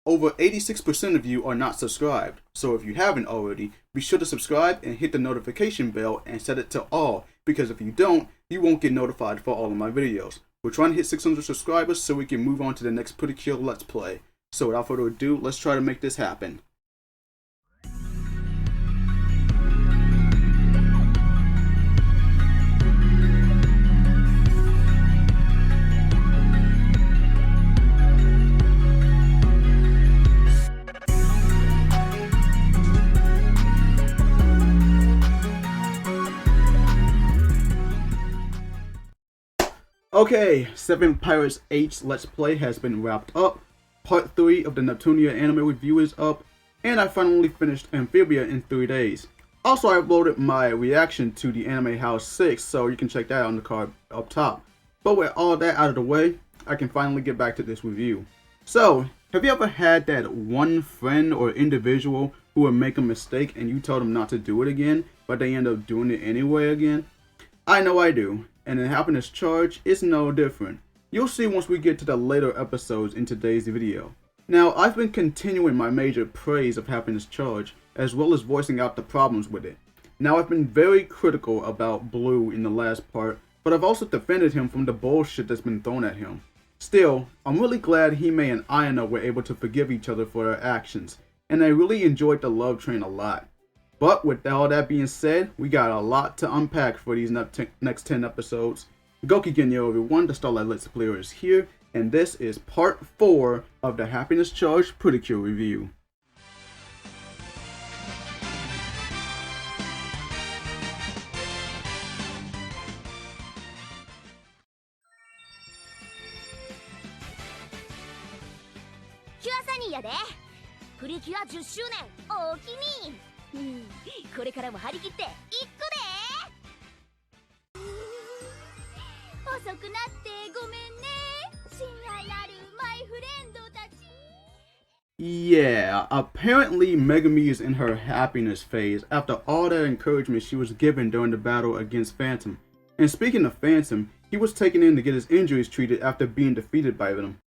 Over 86% of you are not subscribed, so if you haven't already, be sure to subscribe and hit the notification bell and set it to all, because if you don't, you won't get notified for all of my videos. We're trying to hit 600 subscribers so we can move on to the next Pretty Cure Let's Play. So without further ado, let's try to make this happen. Okay, 7 Pirates 8's Let's Play has been wrapped up, Part 3 of the Neptunia anime review is up, and I finally finished Amphibia in 3 days. Also, I uploaded my reaction to the Anime House 6, so you can check that out on the card up top. But with all that out of the way, I can finally get back to this review. So, have you ever had that one friend or individual who would make a mistake and you told them not to do it again, but they end up doing it anyway again? I know I do. And in Happiness Charge, it's no different. You'll see once we get to the later episodes in today's video. Now, I've been continuing my major praise of Happiness Charge, as well as voicing out the problems with it. Now, I've been very critical about Blue in the last part, but I've also defended him from the bullshit that's been thrown at him. Still, I'm really glad Hime and Iona were able to forgive each other for their actions, and I really enjoyed the love train a lot. But with all that being said, we got a lot to unpack for these next 10 episodes. Goki Genyo everyone, the Starlight Let's Player is here, and this is part 4 of the Happiness Charge Pretty Cure review. Yeah, apparently Megumi is in her happiness phase after all that encouragement she was given during the battle against Phantom. And speaking of Phantom, he was taken in to get his injuries treated after being defeated by them.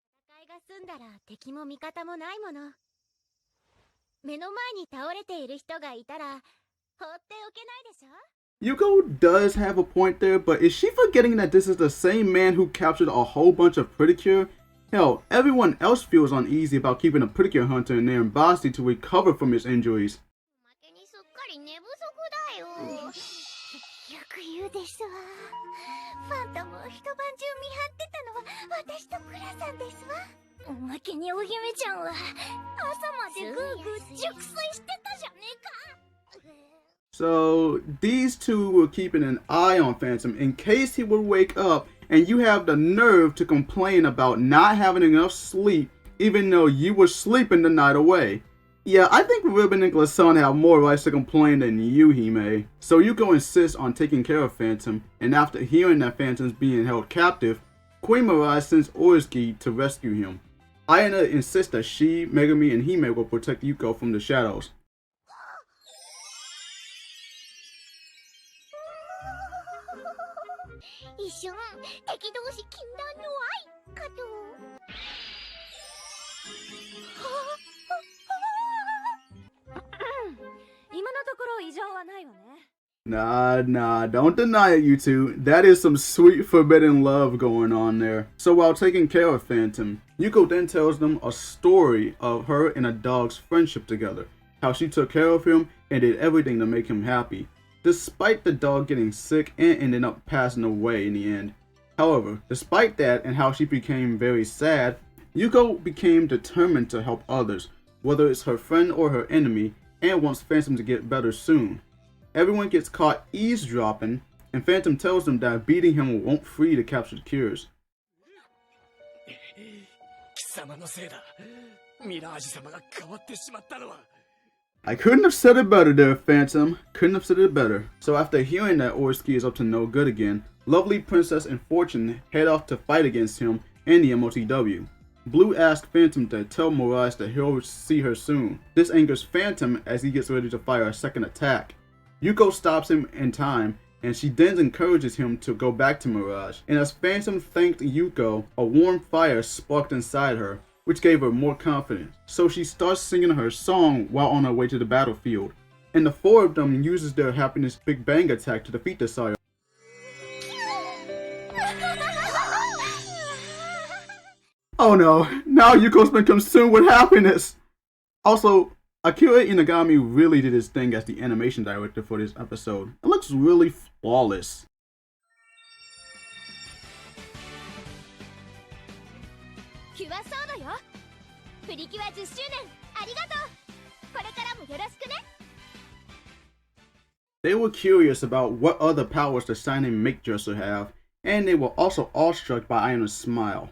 Yuko does have a point there, but is she forgetting that this is the same man who captured a whole bunch of Pretty Cure? Hell, everyone else feels uneasy about keeping a Pretty Cure hunter in their embassy to recover from his injuries. So these two were keeping an eye on Phantom in case he would wake up, and you have the nerve to complain about not having enough sleep even though you were sleeping the night away. Yeah, I think Ribbon and Glasun have more rights to complain than you, Hime. So Yuko insists on taking care of Phantom, and after hearing that Phantom's being held captive, Queen Mirage sends Orzki to rescue him. Iona insists that she, Megumi, and Hime will protect Yuko from the shadows. Nah, don't deny it, you two. That is some sweet forbidden love going on there. So while taking care of Phantom, Yuko then tells them a story of her and a dog's friendship together. How she took care of him and did everything to make him happy, despite the dog getting sick and ending up passing away in the end. However, despite that and how she became very sad, Yuko became determined to help others, whether it's her friend or her enemy, and wants Phantom to get better soon. Everyone gets caught eavesdropping, and Phantom tells them that beating him won't free the captured cures. I couldn't have said it better there, Phantom. Couldn't have said it better. So after hearing that Orzki is up to no good again, Lovely Princess and Fortune head off to fight against him and the MOTW. Blue asks Phantom to tell Mirage that he'll see her soon. This angers Phantom as he gets ready to fire a second attack. Yuko stops him in time, and she then encourages him to go back to Mirage. And as Phantom thanked Yuko, a warm fire sparked inside her, which gave her more confidence. So she starts singing her song while on her way to the battlefield. And the four of them uses their happiness Big Bang attack to defeat the Psyarch. Oh no, now Yuko's been consumed with happiness! Also, Akira Inagami really did his thing as the animation director for this episode. It looks really flawless. They were curious about what other powers the shining make dresser have, and they were also awestruck by Iona's smile.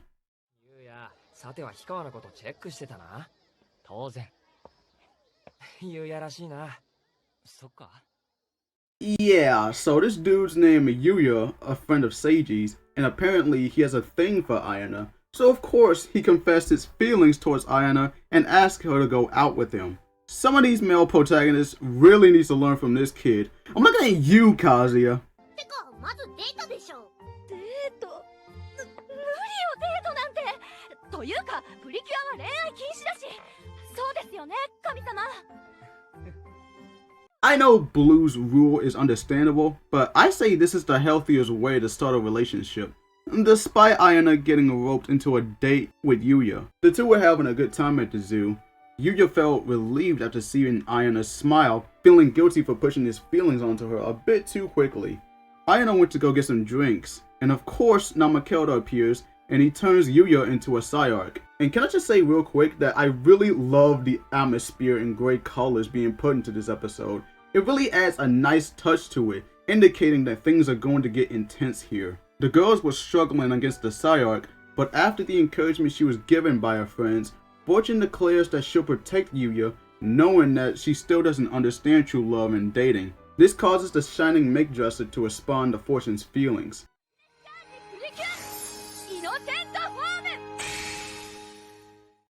Yeah, so this dude's name is Yuya, a friend of Seiji's, and apparently he has a thing for Iona. So of course he confessed his feelings towards Iona and asked her to go out with him. Some of these male protagonists really need to learn from this kid. I'm looking at you, Kazuya. I know Blue's rule is understandable, but I say this is the healthiest way to start a relationship. Despite Iona getting roped into a date with Yuya, the two were having a good time at the zoo. Yuya felt relieved after seeing Iona smile, feeling guilty for pushing his feelings onto her a bit too quickly. Iona went to go get some drinks, and of course Namakelda appears, and he turns Yuya into a Psyarch. And can I just say real quick that I really love the atmosphere and great colors being put into this episode. It really adds a nice touch to it, indicating that things are going to get intense here. The girls were struggling against the Psyarch, but after the encouragement she was given by her friends, Fortune declares that she'll protect Yuya, knowing that she still doesn't understand true love and dating. This causes the shining make dresser to respond to Fortune's feelings.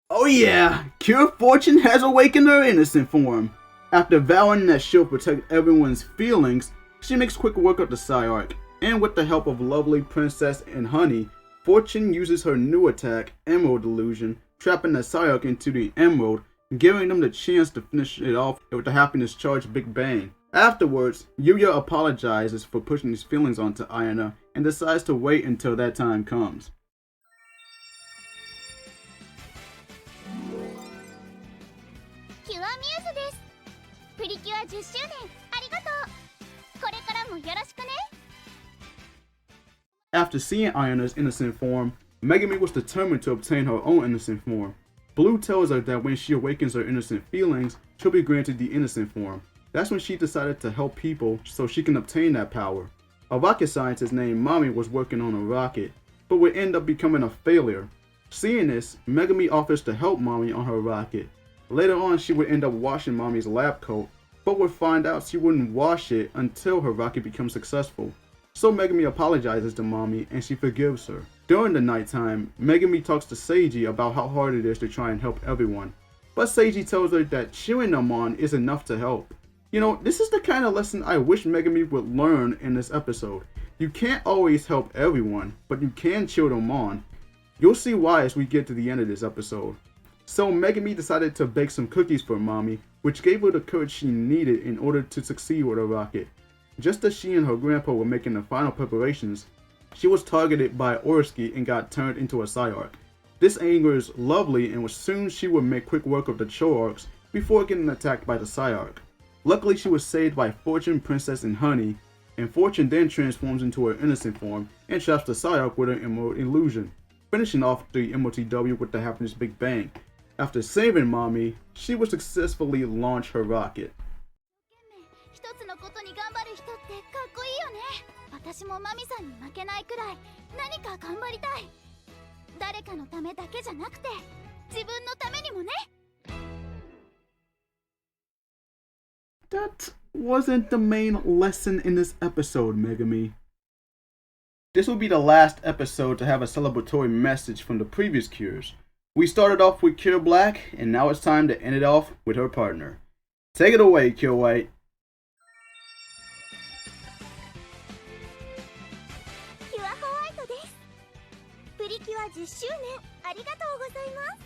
Oh yeah, Pure Fortune has awakened her innocent form. After vowing that she'll protect everyone's feelings, she makes quick work of the Psyarch, and with the help of lovely Princess and Honey, Fortune uses her new attack, Emerald Illusion, trapping the Psyarch into the Emerald, giving them the chance to finish it off with the happiness charged Big Bang. Afterwards, Yuya apologizes for pushing his feelings onto Iona and decides to wait until that time comes. After seeing Iona's innocent form, Megumi was determined to obtain her own innocent form. Blue tells her that when she awakens her innocent feelings, she'll be granted the innocent form. That's when she decided to help people so she can obtain that power. A rocket scientist named Mami was working on a rocket, but would end up becoming a failure. Seeing this, Megumi offers to help Mami on her rocket. Later on, she would end up washing Mami's lab coat, but would find out she wouldn't wash it until her rocket becomes successful. So Megumi apologizes to Mami and she forgives her. During the nighttime, Megumi talks to Seiji about how hard it is to try and help everyone. But Seiji tells her that cheering them on is enough to help. You know, this is the kind of lesson I wish Megumi would learn in this episode. You can't always help everyone, but you can cheer them on. You'll see why as we get to the end of this episode. So Megumi decided to bake some cookies for Mami, which gave her the courage she needed in order to succeed with her rocket. Just as she and her grandpa were making the final preparations, she was targeted by Orski and got turned into a Psyarch. This angers Lovely, and soon she would make quick work of the Choarchs before getting attacked by the Psyarch. Luckily, she was saved by Fortune, Princess, and Honey, and Fortune then transforms into her innocent form and traps the Psyarch with her Emerald Illusion, finishing off the MOTW with the happiness Big Bang. After saving Mami, she would successfully launch her rocket. That wasn't the main lesson in this episode, Megumi. This will be the last episode to have a celebratory message from the previous cures. We started off with Cure Black, and now it's time to end it off with her partner. Take it away, Cure White. 10周年ありがとうございます。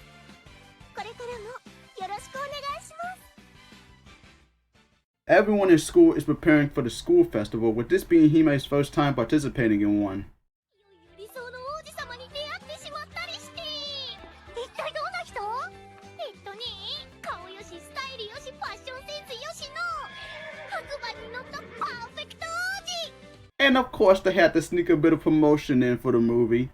Everyone in school is preparing for the school festival, with this being Hime's first time participating in one. And of course they had to sneak a bit of promotion in for the movie.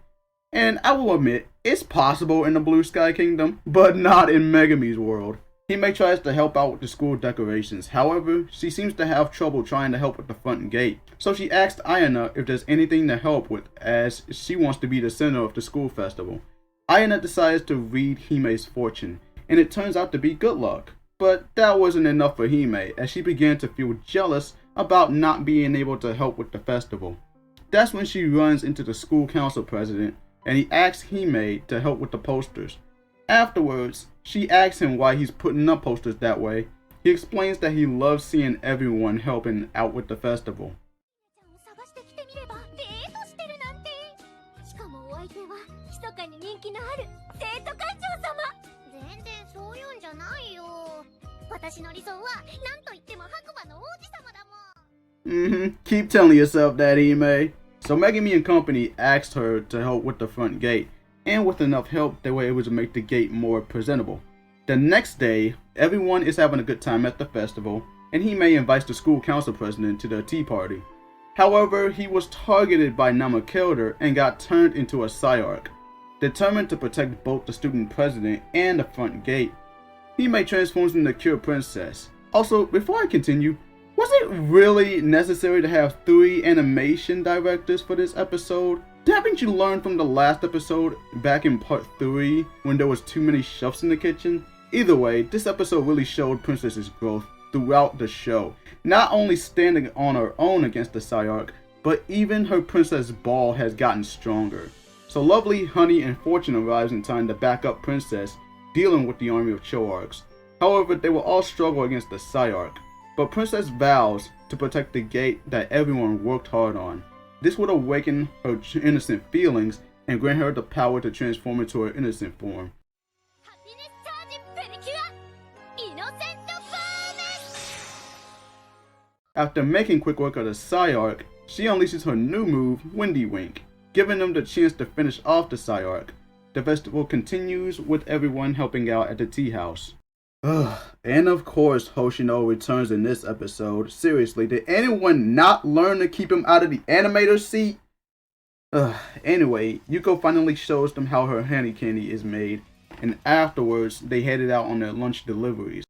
And I will admit, it's possible in the Blue Sky Kingdom, but not in Megumi's world. Hime tries to help out with the school decorations, however, she seems to have trouble trying to help with the front gate. So she asks Iona if there's anything to help with, as she wants to be the center of the school festival. Iona decides to read Hime's fortune, and it turns out to be good luck. But that wasn't enough for Hime, as she began to feel jealous about not being able to help with the festival. That's when she runs into the school council president, and he asks Hime to help with the posters. Afterwards, she asks him why he's putting up posters that way. He explains that he loves seeing everyone helping out with the festival. Keep telling yourself that, Hime. So Megumi and company asked her to help with the front gate, and with enough help they were able to make the gate more presentable. The next day, everyone is having a good time at the festival, and Hime invites the school council president to their tea party. However, he was targeted by Namakilder and got turned into a Psyarch. Determined to protect both the student president and the front gate, Hime transforms into Cure Princess. Also, before I continue, was it really necessary to have 3 animation directors for this episode? Haven't you learned from the last episode back in part 3 when there was too many chefs in the kitchen? Either way, this episode really showed Princess's growth throughout the show. Not only standing on her own against the Psyarch, but even her Princess Ball has gotten stronger. So Lovely, Honey, and Fortune arrives in time to back up Princess, dealing with the army of Choarchs. However, they will all struggle against the Psyarch. But Princess vows to protect the gate that everyone worked hard on. This would awaken her innocent feelings and grant her the power to transform into her innocent form. After making quick work of the Psyarch, she unleashes her new move, Windy Wink, giving them the chance to finish off the Psyarch. The festival continues with everyone helping out at the tea house. And of course, Hoshino returns in this episode. Seriously, did anyone not learn to keep him out of the animator's seat? Anyway, Yuko finally shows them how her honey candy is made, and afterwards, they headed out on their lunch deliveries.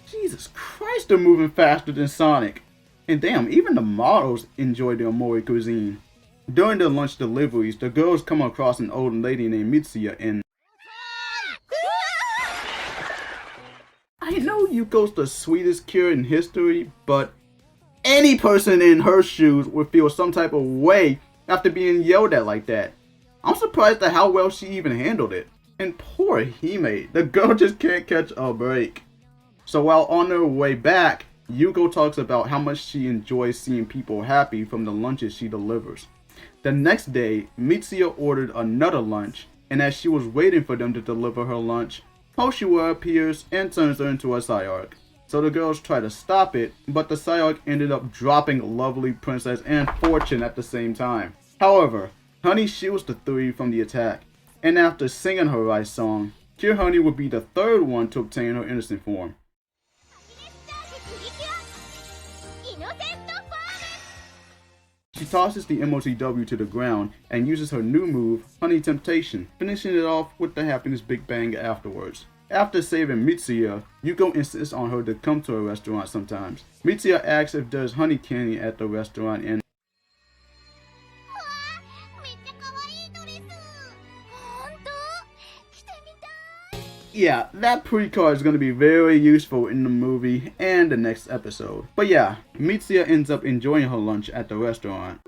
Jesus Christ, they're moving faster than Sonic. And damn, even the models enjoy their Mori cuisine. During their lunch deliveries, the girls come across an old lady named Mitsuya and... I know Yuko's the sweetest cure in history, but any person in her shoes would feel some type of way after being yelled at like that. I'm surprised at how well she even handled it. And poor Hime, the girl just can't catch a break. So while on her way back, Yuko talks about how much she enjoys seeing people happy from the lunches she delivers. The next day, Mitsuya ordered another lunch, and as she was waiting for them to deliver her lunch, Hoshiwa appears and turns her into a Psyarch. So the girls try to stop it, but the Psyarch ended up dropping Lovely, Princess, and Fortune at the same time. However, Honey shields the 3 from the attack, and after singing her Rice song, Cure Honey would be the 3rd one to obtain her innocent form. She tosses the MOTW to the ground and uses her new move, Honey Temptation, finishing it off with the Happiness Big Bang afterwards. After saving Mitsuya, Yuko insists on her to come to a restaurant sometimes. Mitsuya asks if there's honey candy at the restaurant and yeah, that pre-card is going to be very useful in the movie and the next episode. But yeah, Mitsuya ends up enjoying her lunch at the restaurant.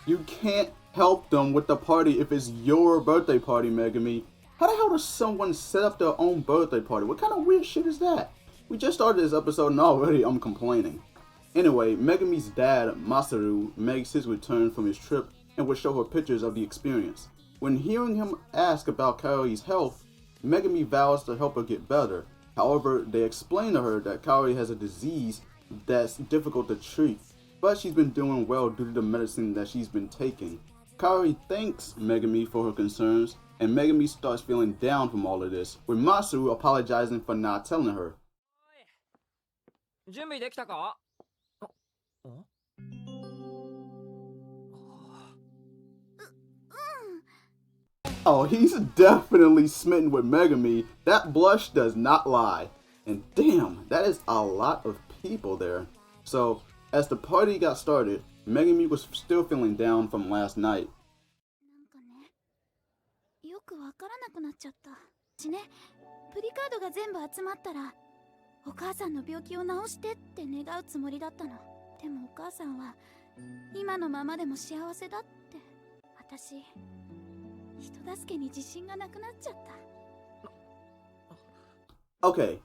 You can't help them with the party if it's your birthday party, Megumi. How the hell does someone set up their own birthday party? What kind of weird shit is that? We just started this episode and already I'm complaining. Anyway, Megumi's dad, Masaru, makes his return from his trip and will show her pictures of the experience. When hearing him ask about Kaori's health, Megumi vows to help her get better. However, they explain to her that Kaori has a disease that's difficult to treat, but she's been doing well due to the medicine that she's been taking. Kaori thanks Megumi for her concerns, and Megumi starts feeling down from all of this, with Masaru apologizing for not telling her. Oh, he's definitely smitten with Megumi. That blush does not lie. And damn, that is a lot of people there. So, as the party got started, Megumi was still feeling down from last night. Okay,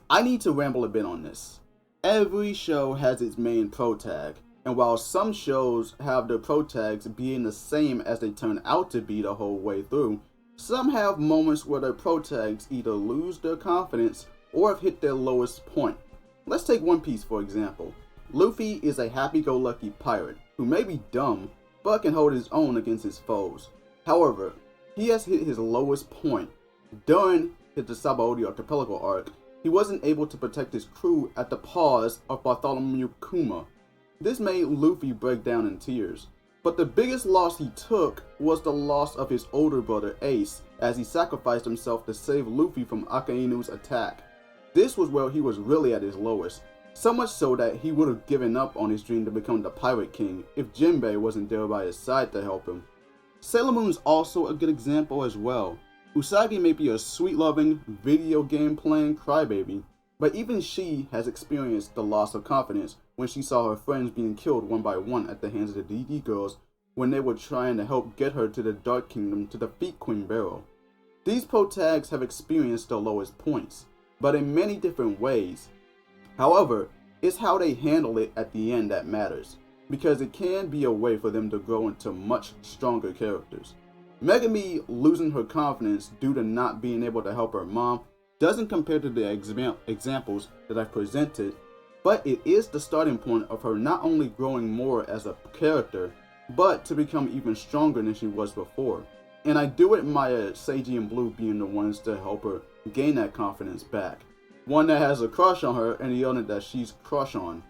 I need to ramble a bit on this. Every show has its main protag, and while some shows have their protags being the same as they turn out to be the whole way through, some have moments where their protags either lose their confidence or have hit their lowest point. Let's take One Piece for example. Luffy is a happy-go-lucky pirate who may be dumb, but can hold his own against his foes. However, he has hit his lowest point. During the Sabaody Archipelago arc, he wasn't able to protect his crew at the paws of Bartholomew Kuma. This made Luffy break down in tears. But the biggest loss he took was the loss of his older brother Ace, as he sacrificed himself to save Luffy from Akainu's attack. This was where he was really at his lowest, so much so that he would have given up on his dream to become the Pirate King if Jinbei wasn't there by his side to help him. Sailor Moon is also a good example as well. Usagi may be a sweet-loving, video game-playing crybaby, but even she has experienced the loss of confidence when she saw her friends being killed one by one at the hands of the DD girls when they were trying to help get her to the Dark Kingdom to defeat Queen Beryl. These protags have experienced the lowest points, but in many different ways. However, it's how they handle it at the end that matters, because it can be a way for them to grow into much stronger characters. Megumi losing her confidence due to not being able to help her mom doesn't compare to the examples that I've presented, but it is the starting point of her not only growing more as a character, but to become even stronger than she was before. And I do admire Seiji and Blue being the ones to help her gain that confidence back. One that has a crush on her and the other that she's crush on.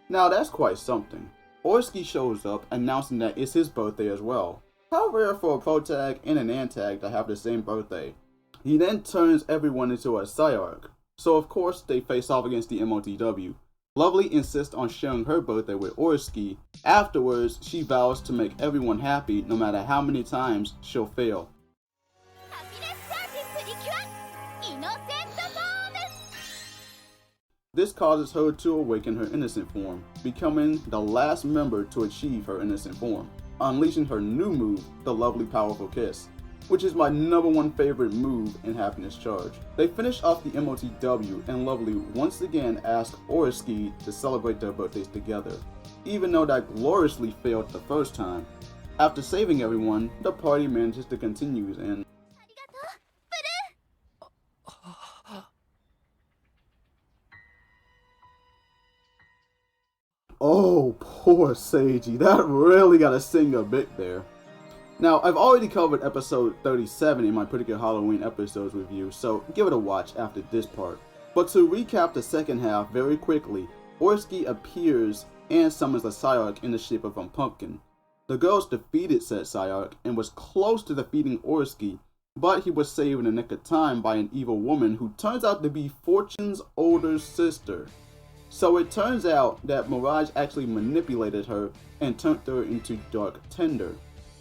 Now that's quite something. Orsky shows up announcing that it's his birthday as well. How rare for a protag and an antag to have the same birthday. He then turns everyone into a Psyarch, so of course they face off against the MOTW. Lovely insists on sharing her birthday with Orsky. Afterwards, she vows to make everyone happy no matter how many times she'll fail. This causes her to awaken her innocent form, becoming the last member to achieve her innocent form, unleashing her new move, the Lovely Powerful Kiss, which is my #1 favorite move in Happiness Charge. They finish off the MOTW and Lovely once again asks Orsky to celebrate their birthdays together, even though that gloriously failed the first time. After saving everyone, the party manages to continue and oh, poor Seiji, that really gotta sting a bit there. Now, I've already covered episode 37 in my Pretty Good Halloween episodes review, so give it a watch after this part. But to recap the second half very quickly, Orsky appears and summons a Psyarch in the shape of a pumpkin. The girls defeated said Psyarch and was close to defeating Orsky, but he was saved in the nick of time by an evil woman who turns out to be Fortune's older sister. So it turns out that Mirage actually manipulated her and turned her into Dark Tender.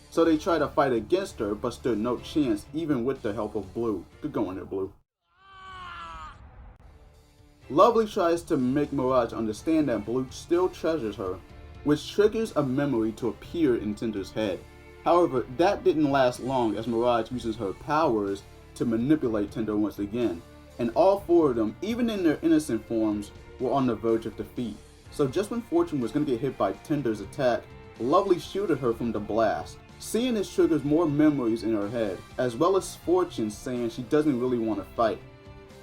So they tried to fight against her but stood no chance even with the help of Blue. Good going there, Blue. Lovely tries to make Mirage understand that Blue still treasures her, which triggers a memory to appear in Tender's head. However, that didn't last long as Mirage uses her powers to manipulate Tender once again, and all four of them, even in their innocent forms, were on the verge of defeat. So just when Fortune was going to get hit by Tender's attack, Lovely shielded her from the blast. Seeing this triggers more memories in her head, as well as Fortune saying she doesn't really want to fight.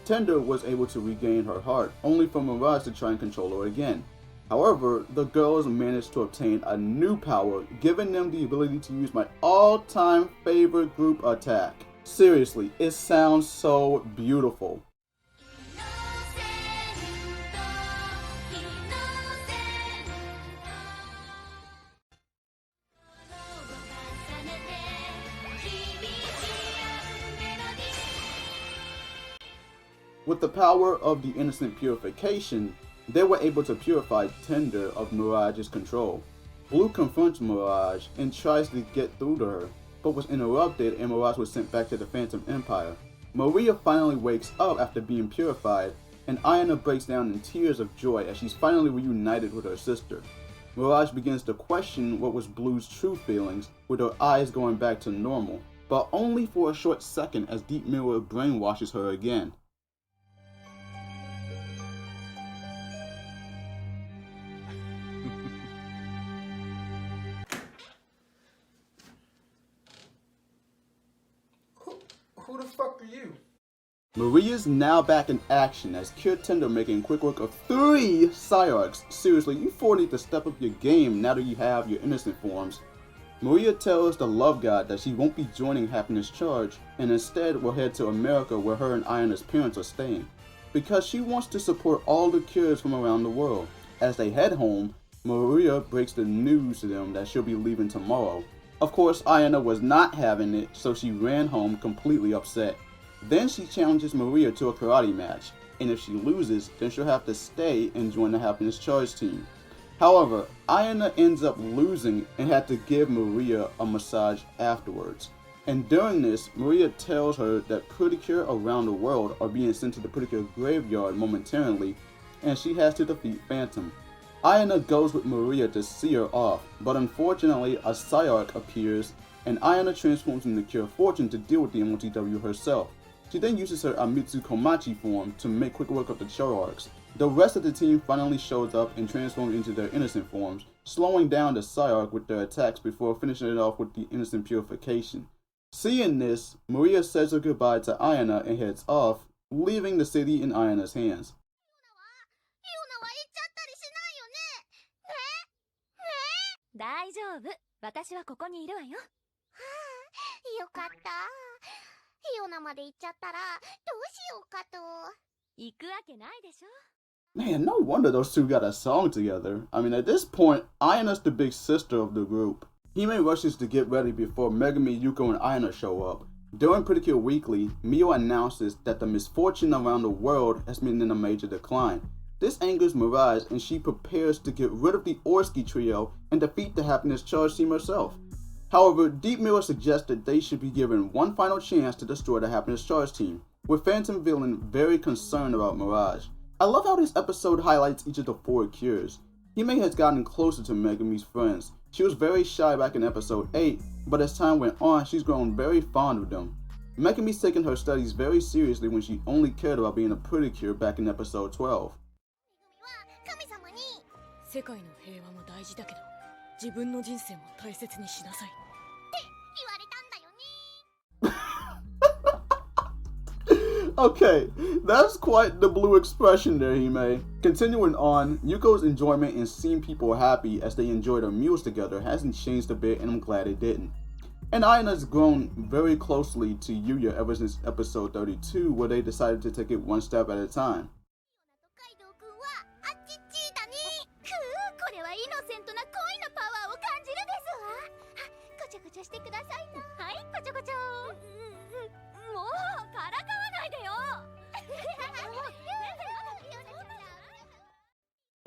Tender was able to regain her heart, only for Mirage to try and control her again. However, the girls managed to obtain a new power, giving them the ability to use my all-time favorite group attack. Seriously, it sounds so beautiful. With the power of the innocent purification, they were able to purify Tender of Mirage's control. Blue confronts Mirage and tries to get through to her, but was interrupted and Mirage was sent back to the Phantom Empire. Maria finally wakes up after being purified, and Iona breaks down in tears of joy as she's finally reunited with her sister. Mirage begins to question what was Blue's true feelings, with her eyes going back to normal, but only for a short second as Deep Mirror brainwashes her again. Who the fuck are you? Maria's now back in action as Cure Tender making quick work of 3 Psyarchs. Seriously, you 4 need to step up your game now that you have your innocent forms. Maria tells the Love God that she won't be joining Happiness Charge and instead will head to America where her and Iona's parents are staying, because she wants to support all the Cures from around the world. As they head home, Maria breaks the news to them that she'll be leaving tomorrow. Of course, Iona was not having it, so she ran home completely upset. Then she challenges Maria to a karate match, and if she loses, then she'll have to stay and join the Happiness Charge team. However, Iona ends up losing and had to give Maria a massage afterwards. And during this, Maria tells her that Pretty Cure around the world are being sent to the Pretty Cure graveyard momentarily, and she has to defeat Phantom. Iona goes with Maria to see her off, but unfortunately a Psyarch appears, and Iona transforms into Cure Fortune to deal with the MOTW herself. She then uses her Amitsu Komachi form to make quick work of the Psyarchs. The rest of the team finally shows up and transforms into their innocent forms, slowing down the Psyarch with their attacks before finishing it off with the innocent purification. Seeing this, Maria says her goodbye to Iona and heads off, leaving the city in Iona's hands. Man, no wonder those two got a song together. I mean, at this point, Iona's the big sister of the group. Hime rushes to get ready before Megumi, Yuko, and Iona show up. During Pretty Cure Weekly, Mio announces that the misfortune around the world has been in a major decline. This angers Mirage, and she prepares to get rid of the Orsky trio and defeat the Happiness Charge team herself. However, Deep Mirror suggests that they should be given one final chance to destroy the Happiness Charge team, with Phantom Villain very concerned about Mirage. I love how this episode highlights each of the 4 cures. Hime has gotten closer to Megumi's friends. She was very shy back in episode 8, but as time went on, she's grown very fond of them. Megumi's taken her studies very seriously when she only cared about being a pretty cure back in episode 12. Okay, that's quite the blue expression there, Hime. Continuing on, Yuko's enjoyment in seeing people happy as they enjoy their meals together hasn't changed a bit, and I'm glad it didn't. And Iona's grown very closely to Yuya ever since episode 32, where they decided to take it one step at a time.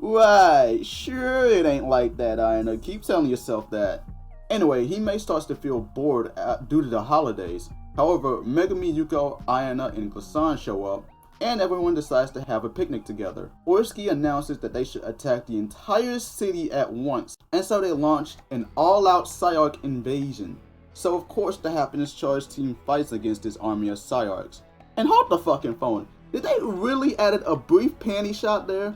Right, sure it ain't like that, Iona. Keep telling yourself that. Anyway, Hime starts to feel bored due to the holidays. However, Megumi, Yuko, Iona, and Glassan show up, and everyone decides to have a picnic together. Orski announces that they should attack the entire city at once, and so they launched an all-out Psyarch invasion. So of course the Happiness Charge team fights against this army of Psyarchs. And hold the fucking phone, did they really added a brief panty shot there?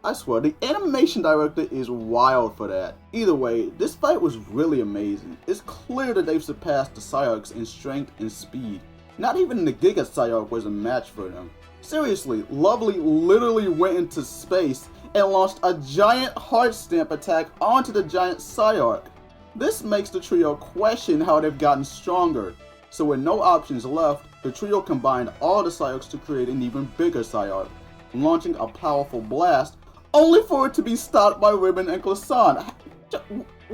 I swear, the animation director is wild for that. Either way, this fight was really amazing. It's clear that they've surpassed the Psyarchs in strength and speed. Not even the Giga Psyarch was a match for them. Seriously, Lovely literally went into space and launched a giant heart stamp attack onto the giant Psyarch. This makes the trio question how they've gotten stronger. So with no options left, the trio combined all the Psyarchs to create an even bigger Psyarch, launching a powerful blast, only for it to be stopped by Ribbon and Glasan.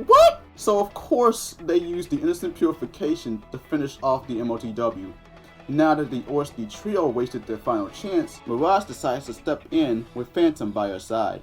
What? So of course they used the Innocent Purification to finish off the MOTW. Now that the Orski trio wasted their final chance, Mirage decides to step in with Phantom by her side.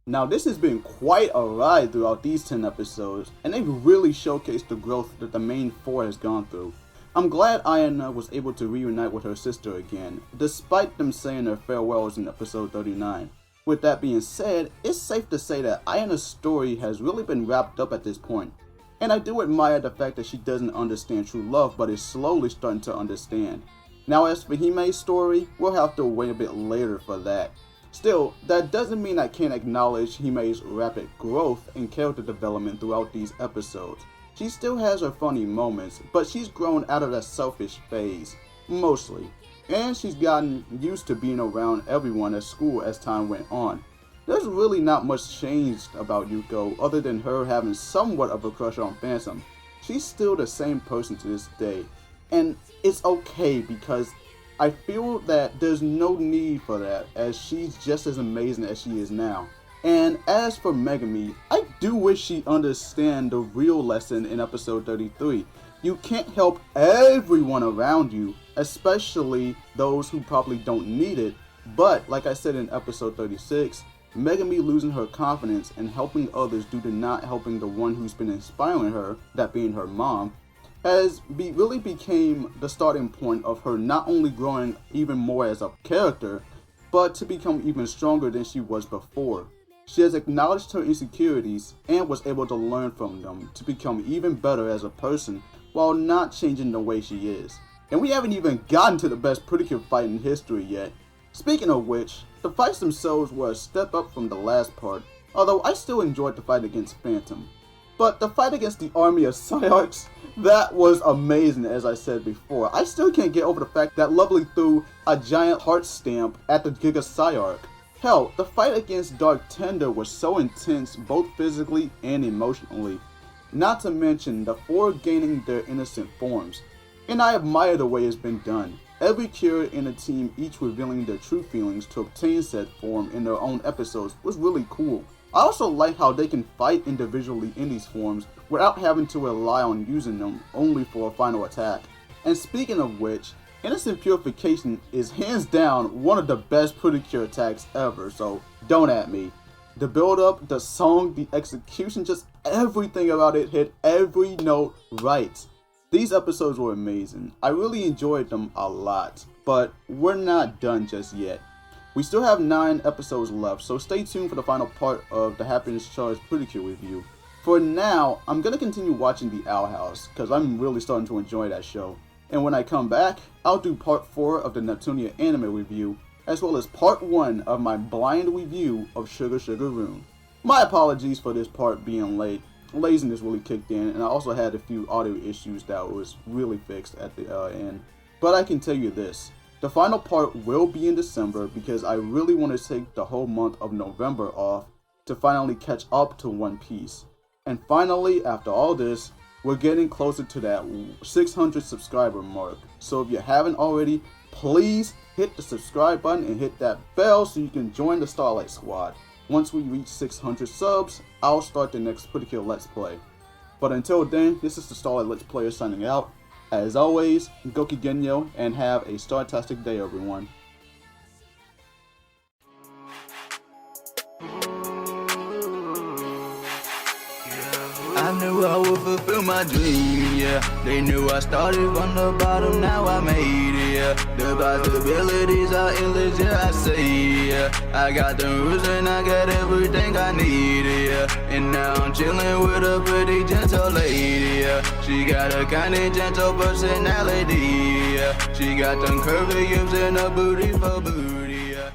Now this has been quite a ride throughout these 10 episodes, and they've really showcased the growth that the main four has gone through. I'm glad Iona was able to reunite with her sister again, despite them saying their farewells in episode 39. With that being said, it's safe to say that Iona's story has really been wrapped up at this point. And I do admire the fact that she doesn't understand true love, but is slowly starting to understand. Now as for Hime's story, we'll have to wait a bit later for that. Still, that doesn't mean I can't acknowledge Hime's rapid growth and character development throughout these episodes. She still has her funny moments, but she's grown out of that selfish phase, mostly. And she's gotten used to being around everyone at school as time went on. There's really not much changed about Yuko other than her having somewhat of a crush on Phantom. She's still the same person to this day, and it's okay because I feel that there's no need for that, as she's just as amazing as she is now. And as for Megumi, I do wish she understand the real lesson in episode 33. You can't help everyone around you, especially those who probably don't need it, but like I said in episode 36, Megumi losing her confidence and helping others due to not helping the one who's been inspiring her, that being her mom, really became the starting point of her not only growing even more as a character, but to become even stronger than she was before. She has acknowledged her insecurities and was able to learn from them to become even better as a person while not changing the way she is. And we haven't even gotten to the best Pretty Cure fight in history yet. Speaking of which, the fights themselves were a step up from the last part, although I still enjoyed the fight against Phantom. But the fight against the army of Psyarchs, that was amazing as I said before. I still can't get over the fact that Lovely threw a giant heart stamp at the Giga Psyarch. Hell, the fight against Dark Tender was so intense both physically and emotionally. Not to mention the four gaining their innocent forms. And I admire the way it's been done. Every Cure in the team each revealing their true feelings to obtain said form in their own episodes was really cool. I also like how they can fight individually in these forms without having to rely on using them only for a final attack. And speaking of which, Innocent Purification is hands down one of the best Pretty Cure attacks ever, so don't at me. The build up, the song, the execution, just everything about it hit every note right. These episodes were amazing. I really enjoyed them a lot, but we're not done just yet. We still have 9 episodes left, so stay tuned for the final part of the Happiness Charge Pretty Cure review. For now, I'm going to continue watching The Owl House, because I'm really starting to enjoy that show. And when I come back, I'll do part 4 of the Neptunia anime review, as well as part 1 of my blind review of Sugar Sugar Rune. My apologies for this part being late. Laziness really kicked in, and I also had a few audio issues that was really fixed at the end. But I can tell you this, the final part will be in December because I really want to take the whole month of November off to finally catch up to One Piece. And finally, after all this, we're getting closer to that 600 subscriber mark. So if you haven't already, please hit the subscribe button and hit that bell so you can join the Starlight squad. Once we reach 600 subs, I'll start the next Pretty Cure Let's Play. But until then, this is the Starlight Let's Player signing out. As always, Goki Genyo, and have a star-tastic day, everyone. Yeah. I knew I would fulfill my dream, yeah. They knew I started from the bottom, now I made it, yeah. The possibilities are endless, yeah, I say, yeah. I got the roots and I got everything I need, yeah. And now I'm chilling with a pretty gentle lady, yeah. She got a kinda gentle personality, yeah. She got them curvy hips and a booty for booty, yeah.